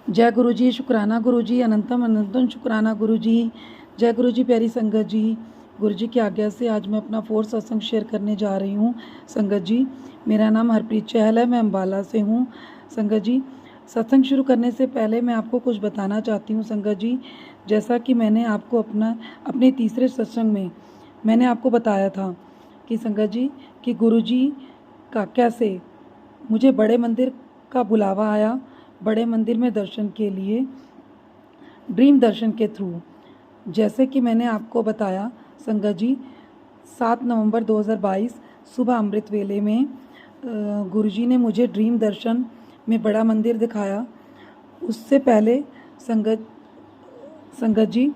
जय गुरु जी, शुक्राना गुरु जी, अनंतम अनंतम शुक्राना गुरु जी। जय गुरु जी, प्यारी संगत जी। गुरु जी की आज्ञा से आज मैं अपना 4th सत्संग शेयर करने जा रही हूँ। संगत जी, मेरा नाम हरप्रीत चहल है, मैं अम्बाला से हूँ। संगत जी, सत्संग शुरू करने से पहले मैं आपको कुछ बताना चाहती हूँ। संगत जी, जैसा कि मैंने आपको अपने तीसरे सत्संग में मैंने आपको बताया था कि संगत जी कि गुरु जी का कैसे मुझे बड़े मंदिर का बुलावा आया, बड़े मंदिर में दर्शन के लिए, ड्रीम दर्शन के थ्रू। जैसे कि मैंने आपको बताया संगत जी, 7 नवंबर 2022 सुबह अमृत वेले में गुरुजी ने मुझे ड्रीम दर्शन में बड़ा मंदिर दिखाया। उससे पहले संगत संगत जी,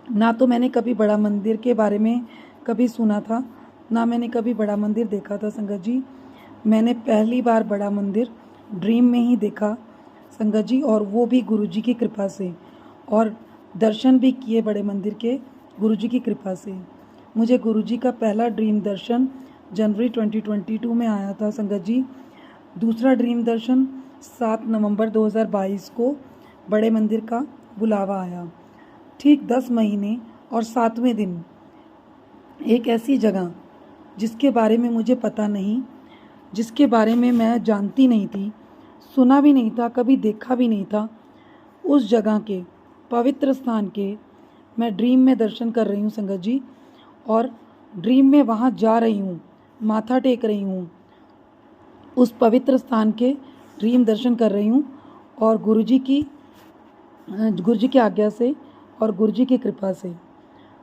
ना तो मैंने कभी बड़ा मंदिर के बारे में कभी सुना था, ना मैंने कभी बड़ा मंदिर देखा था। संगत जी, मैंने पहली बार बड़ा मंदिर ड्रीम में ही देखा संगत जी, और वो भी गुरुजी की कृपा से, और दर्शन भी किए बड़े मंदिर के गुरुजी की कृपा से। मुझे गुरुजी का पहला ड्रीम दर्शन जनवरी 2022 में आया था संगत जी। दूसरा ड्रीम दर्शन 7 नवंबर 2022 को बड़े मंदिर का बुलावा आया। ठीक 10 महीने और 7वें दिन एक ऐसी जगह जिसके बारे में मुझे पता नहीं, जिसके बारे में मैं जानती नहीं थी, सुना भी नहीं था, कभी देखा भी नहीं था, उस जगह के पवित्र स्थान के मैं ड्रीम में दर्शन कर रही हूँ संगत जी। और ड्रीम में वहाँ जा रही हूँ, माथा टेक रही हूँ, उस पवित्र स्थान के ड्रीम दर्शन कर रही हूँ। और गुरुजी की आज्ञा से और गुरुजी की कृपा से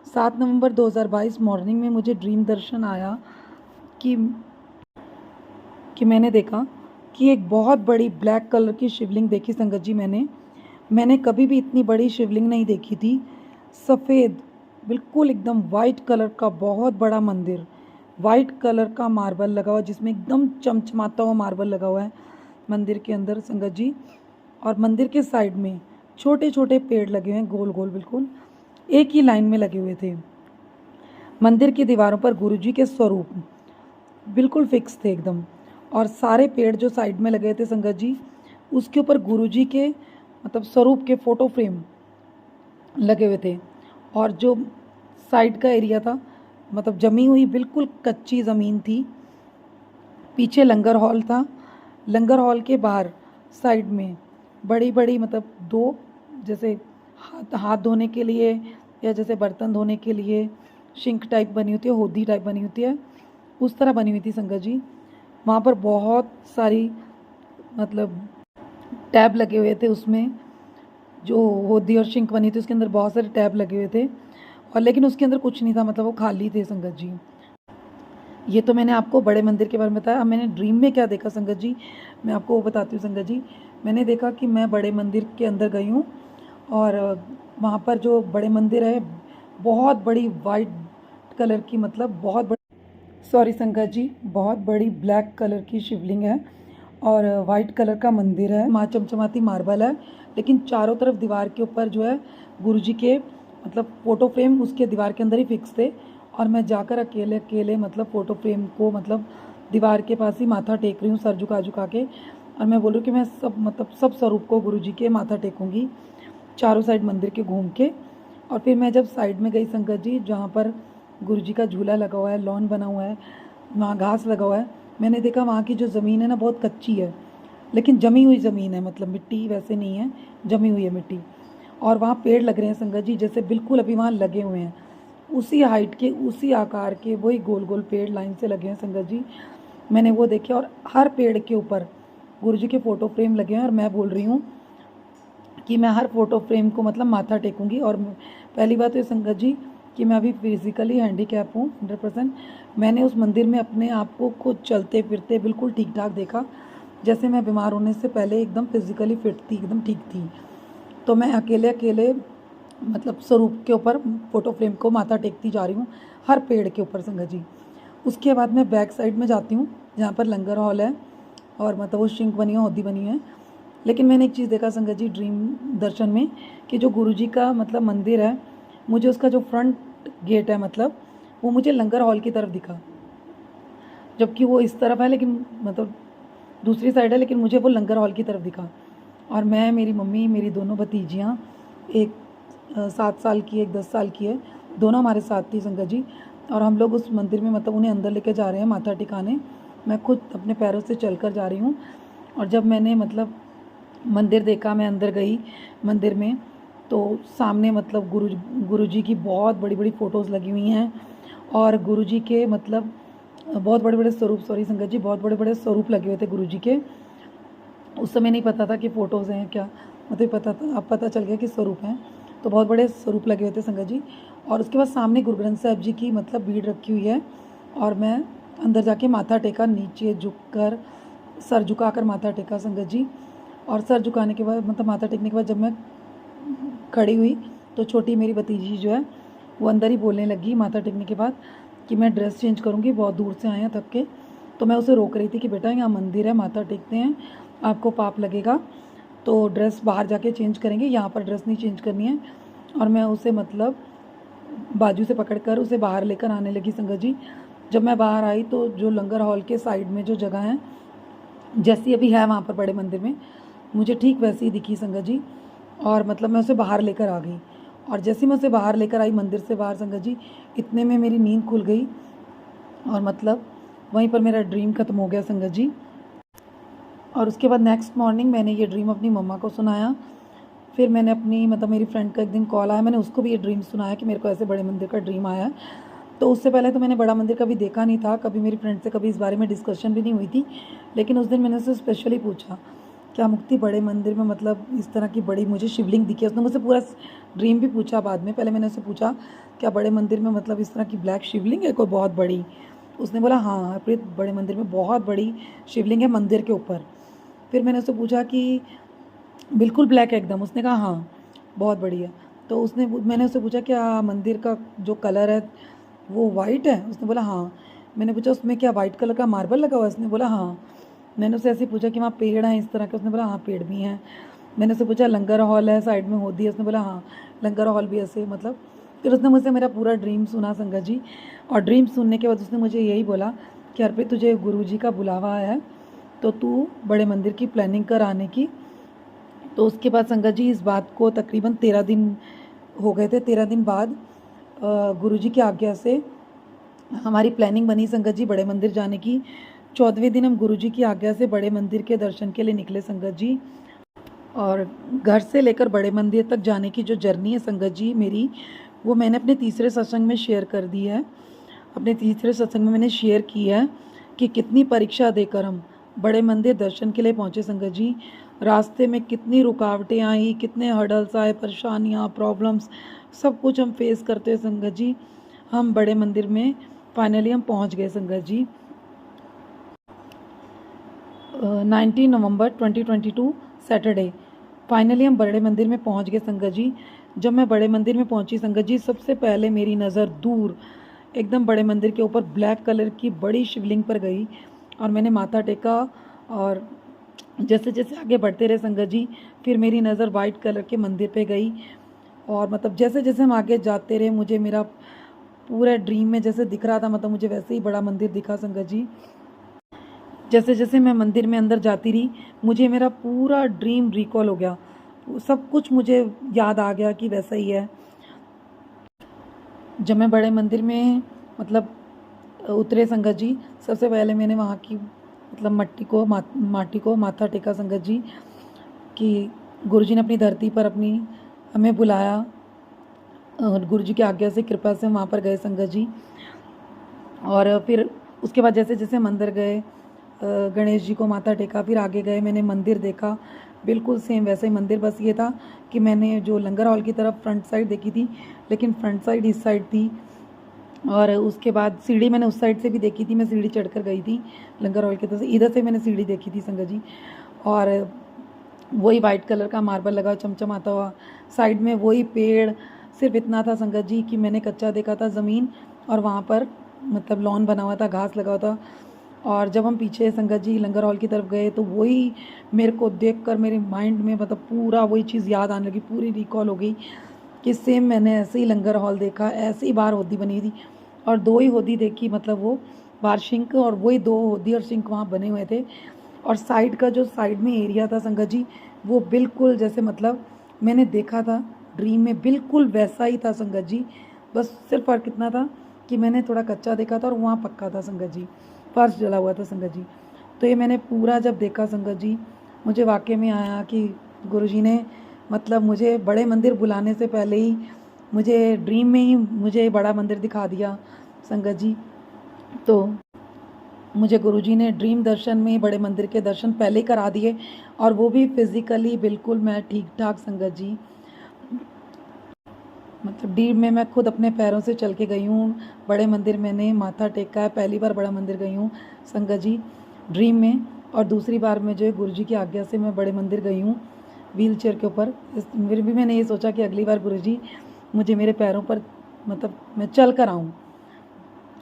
7 नवंबर 2022 मॉर्निंग में मुझे ड्रीम दर्शन आया कि मैंने देखा कि एक बहुत बड़ी ब्लैक कलर की शिवलिंग देखी संगत जी। मैंने कभी भी इतनी बड़ी शिवलिंग नहीं देखी थी। सफ़ेद, बिल्कुल एकदम वाइट कलर का बहुत बड़ा मंदिर, वाइट कलर का मार्बल लगा हुआ, जिसमें एकदम चमचमाता हुआ मार्बल लगा हुआ है मंदिर के अंदर संगत जी। और मंदिर के साइड में छोटे छोटे पेड़ लगे हुए हैं, गोल गोल, बिल्कुल एक ही लाइन में लगे हुए थे। मंदिर की दीवारों पर गुरुजी के स्वरूप बिल्कुल फिक्स थे एकदम, और सारे पेड़ जो साइड में लगे थे संगत जी, उसके ऊपर गुरुजी के मतलब स्वरूप के फ़ोटो फ्रेम लगे हुए थे। और जो साइड का एरिया था, मतलब जमी हुई बिल्कुल कच्ची ज़मीन थी। पीछे लंगर हॉल था। लंगर हॉल के बाहर साइड में बड़ी बड़ी मतलब दो, जैसे हाथ धोने के लिए या जैसे बर्तन धोने के लिए सिंक टाइप बनी होती है, होदी टाइप बनी होती है, उस तरह बनी हुई थी संगत जी। वहाँ पर बहुत सारी मतलब टैब लगे हुए थे, उसमें जो होदी और सिंक बनी थी उसके अंदर बहुत सारे टैब लगे हुए थे, और लेकिन उसके अंदर कुछ नहीं था, मतलब वो खाली थे संगत जी। ये तो मैंने आपको बड़े मंदिर के बारे में बताया। अब मैंने ड्रीम में क्या देखा संगत जी, मैं आपको वो बताती हूँ संगत जी। मैंने देखा कि मैं बड़े मंदिर के अंदर गई हूँ, और वहाँ पर जो बड़े मंदिर है, बहुत बड़ी वाइट कलर की, मतलब बहुत बड़ी, सॉरी संगत जी, बहुत बड़ी ब्लैक कलर की शिवलिंग है, और वाइट कलर का मंदिर है, माँ चमचमाती मार्बल है, लेकिन चारों तरफ दीवार के ऊपर जो है गुरुजी के मतलब फ़ोटो फ्रेम उसके दीवार के अंदर ही फिक्स थे। और मैं जाकर अकेले अकेले मतलब फ़ोटो फ्रेम को मतलब दीवार के पास ही माथा टेक रही हूँ, सर झुका झुका के, और मैं बोल रही हूँ कि मैं सब मतलब सब स्वरूप को गुरुजी के माथा टेकूँगी, चारों साइड मंदिर के घूम के। और फिर मैं जब साइड में गई संगत जी, जहाँ पर गुरुजी का झूला लगा हुआ है, लॉन बना हुआ है, वहाँ घास लगा हुआ है, मैंने देखा वहाँ की जो ज़मीन है ना बहुत कच्ची है, लेकिन जमी हुई ज़मीन है, मतलब मिट्टी वैसे नहीं है, जमी हुई है मिट्टी। और वहाँ पेड़ लग रहे हैं संगत जी, जैसे बिल्कुल अभी वहाँ लगे हुए हैं, उसी हाइट के, उसी आकार के, वही गोल गोल पेड़ लाइन से लगे हैं संगत जी। मैंने वो देखे, और हर पेड़ के ऊपर गुरुजी के फ़ोटो फ्रेम लगे हैं, और मैं बोल रही हूँ कि मैं हर फ़ोटो फ्रेम को मतलब माथा टेकूँगी। और पहली बात तो ये संगत जी कि मैं अभी फिज़िकली हैंडीकैप हूँ 100%। मैंने उस मंदिर में अपने आप को खुद चलते फिरते बिल्कुल ठीक ठाक देखा, जैसे मैं बीमार होने से पहले एकदम फिज़िकली फिट थी, एकदम ठीक थी। तो मैं अकेले अकेले मतलब स्वरूप के ऊपर फ़ोटो फ्रेम को माथा टेकती जा रही हूँ, हर पेड़ के ऊपर संगत जी। उसके बाद मैं बैक साइड में जाती हूँ, जहाँ पर लंगर हॉल है, और मतलब वो सिंक बनी है, होदी बनी है। लेकिन मैंने एक चीज़ देखा संगत जी ड्रीम दर्शन में, कि जो गुरुजी का मतलब मंदिर है, मुझे उसका जो फ्रंट गेट है, मतलब वो मुझे लंगर हॉल की तरफ दिखा, जबकि वो इस तरफ है, लेकिन मतलब दूसरी साइड है, लेकिन मुझे वो लंगर हॉल की तरफ दिखा। और मैं, मेरी मम्मी, मेरी दोनों भतीजियाँ, एक 7 साल की, एक 10 साल की है, दोनों हमारे साथ थी संगत जी। और हम लोग उस मंदिर में मतलब उन्हें अंदर लेके जा रहे हैं माथा टिकाने। मैं खुद अपने पैरों से चलकर जा रही हूँ। और जब मैंने मतलब मंदिर देखा, मैं अंदर गई मंदिर में, तो सामने मतलब गुरुजी की बहुत बड़ी बड़ी फ़ोटोज़ लगी हुई हैं। और गुरुजी के मतलब बहुत बड़े बड़े स्वरूप, सॉरी संगत जी, बहुत बड़े बड़े स्वरूप लगे हुए थे गुरुजी के। उस समय नहीं पता था कि फ़ोटोज़ हैं क्या, मतलब पता था, अब पता चल गया कि स्वरूप हैं। तो बहुत बड़े स्वरूप लगे हुए थे संगत जी। और उसके बाद सामने गुरु ग्रंथ साहिब जी की मतलब भीड़ रखी हुई है। और मैं अंदर जाके माथा टेका, नीचे झुककर, सर झुकाकर माथा टेका संगत जी। और सर झुकाने के बाद मतलब माथा टेकने के बाद जब मैं खड़ी हुई, तो छोटी मेरी भतीजी जो है वो अंदर ही बोलने लगी माथा टेकने के बाद कि मैं ड्रेस चेंज करूँगी, बहुत दूर से आए हैं थक के। तो मैं उसे रोक रही थी कि बेटा यहाँ मंदिर है, माथा टेकते हैं, आपको पाप लगेगा, तो ड्रेस बाहर जाके चेंज करेंगे, यहाँ पर ड्रेस नहीं चेंज करनी है। और मैं उसे मतलब बाजू से पकड़कर उसे बाहर लेकर आने लगी संगत जी। जब मैं बाहर आई तो जो लंगर हॉल के साइड में जो जगह है, जैसी अभी है वहाँ पर बड़े मंदिर में, मुझे ठीक वैसी ही दिखी संगत जी। और मतलब मैं उसे बाहर लेकर आ गई। और जैसे मैं उसे बाहर लेकर आई मंदिर से बाहर संगत जी, इतने में मेरी नींद खुल गई। और मतलब वहीं पर मेरा ड्रीम ख़त्म हो गया संगत जी। और उसके बाद नेक्स्ट मॉर्निंग मैंने ये ड्रीम अपनी मम्मा को सुनाया। फिर मैंने अपनी मतलब मेरी फ्रेंड का एक दिन कॉल आया, मैंने उसको भी ये ड्रीम सुनाया कि मेरे को ऐसे बड़े मंदिर का ड्रीम आया है। तो उससे पहले तो मैंने बड़ा मंदिर कभी देखा नहीं था, कभी मेरी फ्रेंड से कभी इस बारे में डिस्कशन भी नहीं हुई थी। लेकिन उस दिन मैंने उससे स्पेशली पूछा, क्या मुक्ति बड़े मंदिर में मतलब इस तरह की बड़ी मुझे शिवलिंग दिखी है। उसने मुझसे पूरा ड्रीम भी पूछा बाद में। पहले मैंने उससे पूछा, क्या बड़े मंदिर में मतलब इस तरह की ब्लैक शिवलिंग है कोई बहुत बड़ी? उसने बोला हाँ हरप्रीत, बड़े मंदिर में बहुत बड़ी शिवलिंग है मंदिर के ऊपर। फिर मैंने उससे पूछा कि बिल्कुल ब्लैक है एकदम? उसने कहा हाँ बहुत बढ़िया। तो मैंने उससे पूछा क्या मंदिर का जो कलर है वो वाइट है? उसने बोला हाँ। मैंने पूछा उसमें क्या वाइट कलर का मार्बल लगा हुआ है? उसने बोला हाँ। मैंने उससे ऐसे पूछा कि वहाँ पेड़ हैं इस तरह के? उसने बोला हाँ पेड़ भी हैं। मैंने उससे पूछा लंगर हॉल है साइड में होदी है? उसने बोला हाँ लंगर हॉल भी ऐसे मतलब। फिर उसने मुझसे मेरा पूरा ड्रीम सुना संगत जी। और ड्रीम सुनने के बाद उसने मुझे यही बोला कि हरप्रीत तुझे गुरुजी का बुलावा है, तो तू बड़े मंदिर की प्लानिंग कर आने की। तो उसके बाद संगत जी इस बात को तकरीबन 13 दिन हो गए थे। 13 दिन बाद गुरुजी की आज्ञा से हमारी प्लानिंग बनी संगत जी बड़े मंदिर जाने की। 14वें दिन हम गुरुजी की आज्ञा से बड़े मंदिर के दर्शन के लिए निकले संगत जी। और घर से लेकर बड़े मंदिर तक जाने की जो जर्नी है संगत जी मेरी, वो मैंने अपने तीसरे सत्संग में शेयर कर दी है। अपने तीसरे सत्संग में मैंने शेयर की है कि कितनी परीक्षा देकर हम बड़े मंदिर दर्शन के लिए पहुँचे संगत जी। रास्ते में कितनी रुकावटें आई, कितने हर्डल्स आए, परेशानियाँ, प्रॉब्लम्स, सब कुछ हम फेस करते हैं संगत जी। हम बड़े मंदिर में फाइनली हम पहुँच गए संगत जी। 19 नवंबर 2022 सैटरडे फाइनली हम बड़े मंदिर में पहुंच गए संगत जी। जब मैं बड़े मंदिर में पहुंची संगत जी, सबसे पहले मेरी नज़र दूर एकदम बड़े मंदिर के ऊपर ब्लैक कलर की बड़ी शिवलिंग पर गई। और मैंने माथा टेका। और जैसे जैसे आगे बढ़ते रहे संगत जी, फिर मेरी नज़र वाइट कलर के मंदिर पे गई। और मतलब जैसे जैसे हम आगे जाते रहे, मुझे मेरा पूरा ड्रीम में जैसे दिख रहा था, मतलब मुझे वैसे ही बड़ा मंदिर दिखा संगत जी। जैसे जैसे मैं मंदिर में अंदर जाती रही, मुझे मेरा पूरा ड्रीम रिकॉल हो गया, सब कुछ मुझे याद आ गया कि वैसा ही है। जब मैं बड़े मंदिर में मतलब उतरे संगत जी, सबसे पहले मैंने वहाँ की मतलब माटी को माथा टेका संगत जी कि गुरुजी ने अपनी धरती पर अपनी हमें बुलाया। और गुरुजी की आज्ञा से, कृपा से हम वहाँ पर गए संगत जी। और फिर उसके बाद जैसे जैसे हम अंदर गए, गणेश जी को माथा टेका, फिर आगे गए, मैंने मंदिर देखा, बिल्कुल सेम वैसा ही मंदिर। बस ये था कि मैंने जो लंगर हॉल की तरफ फ्रंट साइड देखी थी, लेकिन फ्रंट साइड इस साइड थी। और उसके बाद सीढ़ी मैंने उस साइड से भी देखी थी, मैं सीढ़ी चढ़कर गई थी लंगर हॉल की तरफ से, इधर से मैंने सीढ़ी देखी थी संगत जी। और वही वाइट कलर का मार्बल लगा चमचमाता हुआ, साइड में वही पेड़। सिर्फ इतना था संगत जी कि मैंने कच्चा देखा था ज़मीन, और वहाँ पर मतलब लॉन बना हुआ था, घास लगा हुआ था। और जब हम पीछे संगत जी लंगर हॉल की तरफ गए, तो वही मेरे को देखकर मेरे माइंड में मतलब पूरा वही चीज़ याद आने लगी, पूरी रिकॉल हो गई कि सेम मैंने ऐसे ही लंगर हॉल देखा, ऐसे ही बाहर होदी बनी थी। और 2 ही होदी देखी, मतलब वो बाहर सिंक, और वही 2 होदी और सिंक वहाँ बने हुए थे। और साइड का जो साइड में एरिया था संगत जी, वो बिल्कुल जैसे मतलब मैंने देखा था ड्रीम में, बिल्कुल वैसा ही था संगत जी। बस सिर्फ फ़र्क इतना था कि मैंने थोड़ा कच्चा देखा था और वहाँ पक्का था संगत जी, फर्श जला हुआ था संगत जी। तो ये मैंने पूरा जब देखा संगत जी, मुझे वाक़ई में आया कि गुरुजी ने मतलब मुझे बड़े मंदिर बुलाने से पहले ही मुझे ड्रीम में ही मुझे बड़ा मंदिर दिखा दिया संगत जी। तो मुझे गुरुजी ने ड्रीम दर्शन में बड़े मंदिर के दर्शन पहले ही करा दिए, और वो भी फिज़िकली बिल्कुल मैं ठीक ठाक संगत जी। मतलब ड्रीम में मैं खुद अपने पैरों से चल के गई हूँ बड़े मंदिर, मैंने माथा टेका है, पहली बार बड़ा मंदिर गई हूँ संगत जी ड्रीम में। और दूसरी बार में जो है गुरुजी की आज्ञा से मैं बड़े मंदिर गई हूँ व्हील चेयर के ऊपर। फिर भी मैंने ये सोचा कि अगली बार गुरुजी मुझे मेरे पैरों पर मतलब मैं चल कर आऊँ।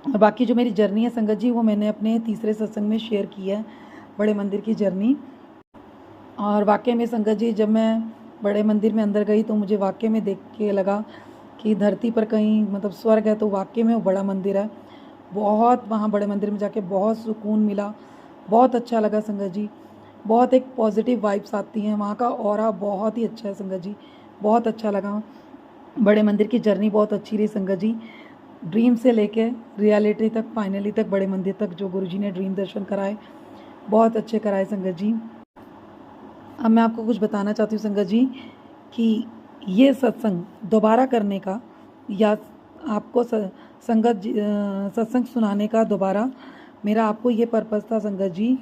और बाकी जो मेरी जर्नी है संगत जी, वो मैंने अपने तीसरे सत्संग में शेयर की है, बड़े मंदिर की जर्नी। और वाकई में संगत जी जब मैं बड़े मंदिर में अंदर गई तो मुझे वाकई में देख के लगा कि धरती पर कहीं मतलब स्वर्ग है, तो वाकई में वो बड़ा मंदिर है। बहुत वहाँ बड़े मंदिर में जाके बहुत सुकून मिला, बहुत अच्छा लगा संगत जी। बहुत एक पॉजिटिव वाइब्स आती हैं, वहाँ का ऑरा बहुत ही अच्छा है संगत जी, बहुत अच्छा लगा। बड़े मंदिर की जर्नी बहुत अच्छी रही संगत जी, ड्रीम से लेके रियलिटी तक, फाइनली तक बड़े मंदिर तक जो गुरुजी ने ड्रीम दर्शन कराए, बहुत अच्छे कराए संगत जी। अब मैं आपको कुछ बताना चाहती हूँ संगत जी कि ये सत्संग दोबारा करने का या आपको सत्संग सुनाने का दोबारा मेरा आपको ये पर्पज़ था संगत जी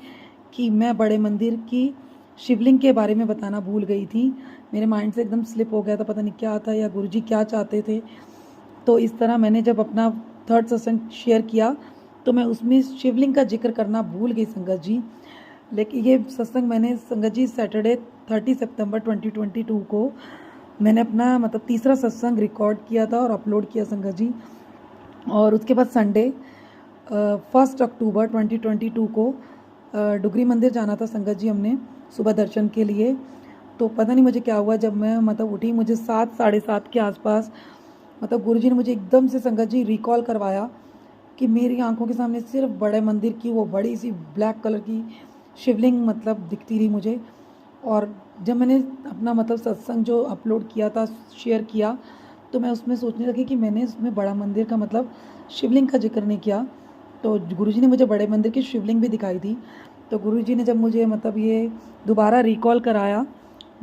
कि मैं बड़े मंदिर की शिवलिंग के बारे में बताना भूल गई थी। मेरे माइंड से एकदम स्लिप हो गया था, पता नहीं क्या था या गुरुजी क्या चाहते थे। तो इस तरह मैंने जब अपना थर्ड सत्संग शेयर किया तो मैं उसमें शिवलिंग का जिक्र करना भूल गई संगत जी। लेकिन ये सत्संग मैंने संगत जी सैटरडे 30 सितंबर 2022 को मैंने अपना मतलब तीसरा सत्संग रिकॉर्ड किया था और अपलोड किया संगत जी। और उसके बाद संडे 1 अक्टूबर 2022 को डुगरी मंदिर जाना था संगत जी हमने सुबह दर्शन के लिए। तो पता नहीं मुझे क्या हुआ, जब मैं मतलब उठी मुझे 7 साढ़े 7 के आसपास मतलब गुरुजी ने मुझे एकदम से संगत जी रिकॉल करवाया कि मेरी आंखों के सामने सिर्फ बड़े मंदिर की वो बड़ी सी ब्लैक कलर की शिवलिंग मतलब दिखती रही मुझे। और जब मैंने अपना मतलब सत्संग जो अपलोड किया था, शेयर किया, तो मैं उसमें सोचने लगी कि मैंने उसमें बड़ा मंदिर का मतलब शिवलिंग का जिक्र नहीं किया। तो गुरुजी ने मुझे बड़े मंदिर की शिवलिंग भी दिखाई थी। तो गुरुजी ने जब मुझे मतलब ये दोबारा रिकॉल कराया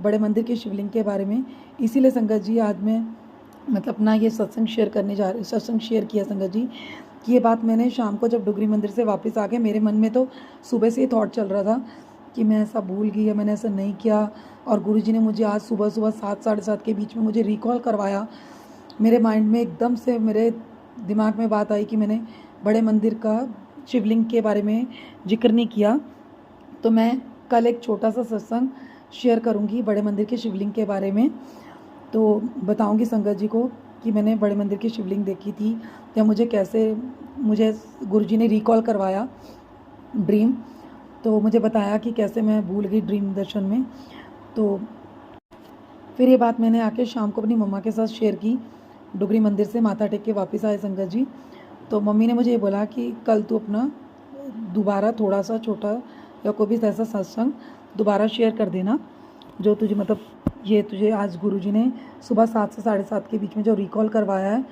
बड़े मंदिर की शिवलिंग के बारे में, इसीलिए संगत जी आज मैं मतलब अपना ये सत्संग शेयर किया संगत जी कि ये बात मैंने शाम को जब डुगरी मंदिर से वापस आ गए, मेरे मन में तो सुबह से ही थॉट चल रहा था कि मैं ऐसा भूल गई या मैंने ऐसा नहीं किया। और गुरुजी ने मुझे आज सुबह 7 साढ़े 7 के बीच में मुझे रिकॉल करवाया। मेरे माइंड में एकदम से मेरे दिमाग में बात आई कि मैंने बड़े मंदिर का शिवलिंग के बारे में जिक्र नहीं किया। तो मैं कल एक छोटा सा सत्संग शेयर करूँगी बड़े मंदिर के शिवलिंग के बारे में। तो बताऊँगी संगत जी को कि मैंने बड़े मंदिर की शिवलिंग देखी थी या मुझे गुरुजी ने रिकॉल करवाया ड्रीम। तो मुझे बताया कि कैसे मैं भूल गई ड्रीम दर्शन में। तो फिर ये बात मैंने आके शाम को अपनी मम्मा के साथ शेयर की, डुगरी मंदिर से माथा टेक के वापस आए संगत जी। तो मम्मी ने मुझे ये बोला कि कल तू अपना दोबारा थोड़ा सा छोटा या कोई भी ऐसा सत्संग दोबारा शेयर कर देना जो तुझे मतलब ये तुझे आज गुरुजी ने सुबह 7 से साढ़े 7 के बीच में जो रिकॉल करवाया है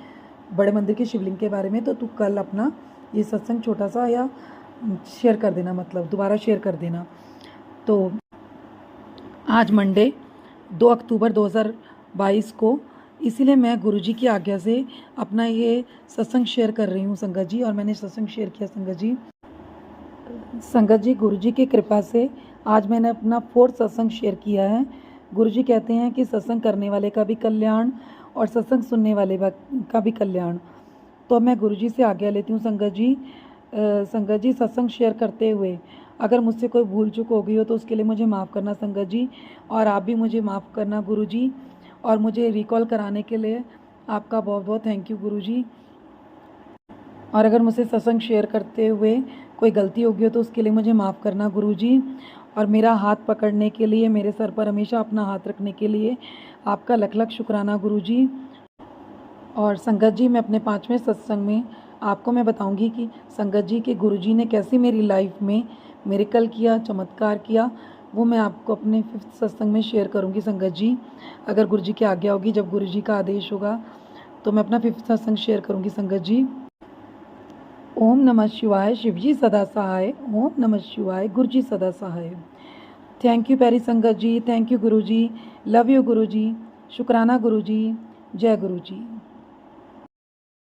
बड़े मंदिर की शिवलिंग के बारे में, तो तू कल अपना ये सत्संग छोटा सा या शेयर कर देना, मतलब दोबारा शेयर कर देना। तो आज मंडे 2 अक्टूबर 2022 को इसीलिए मैं गुरुजी की आज्ञा से अपना ये सत्संग शेयर कर रही हूँ संगत जी। और मैंने सत्संग शेयर किया संगत जी गुरुजी की कृपा से आज मैंने अपना 4th सत्संग शेयर किया है। गुरुजी कहते हैं कि सत्संग करने वाले का भी कल्याण और सत्संग सुनने वाले का भी कल्याण। तो मैं गुरुजी से आज्ञा लेती हूँ संगत जी सत्संग शेयर करते हुए अगर मुझसे कोई भूल चूक हो गई हो तो उसके लिए मुझे माफ़ करना संगत जी, और आप भी मुझे माफ़ करना गुरुजी। और मुझे रिकॉल कराने के लिए आपका बहुत बहुत थैंक यू गुरुजी। और अगर मुझसे सत्संग शेयर करते हुए कोई गलती हो गई हो तो उसके लिए मुझे माफ़ करना गुरुजी। और मेरा हाथ पकड़ने के लिए, मेरे सर पर हमेशा अपना हाथ रखने के लिए आपका लख लख शुक्राना गुरुजी। और संगत जी मैं अपने 5वें सत्संग में आपको मैं बताऊंगी कि संगत जी के गुरुजी ने कैसे मेरी लाइफ में मिरेकल किया, चमत्कार किया, वो मैं आपको अपने 5th सत्संग में शेयर करूँगी संगत जी। अगर गुरु जी की आज्ञा होगी, जब गुरु जी का आदेश होगा तो मैं अपना 5th सत्संग शेयर करूँगी संगत जी। ओम नमः शिवाय, शिव जी सदा सहाय। ओम नमः शिवाय, गुरु जी सदा सहाय। थैंक यू प्यारी संगत जी, thank you Guru ji, love you गुरु जी, शुक्राना गुरु जी, जय गुरु जी।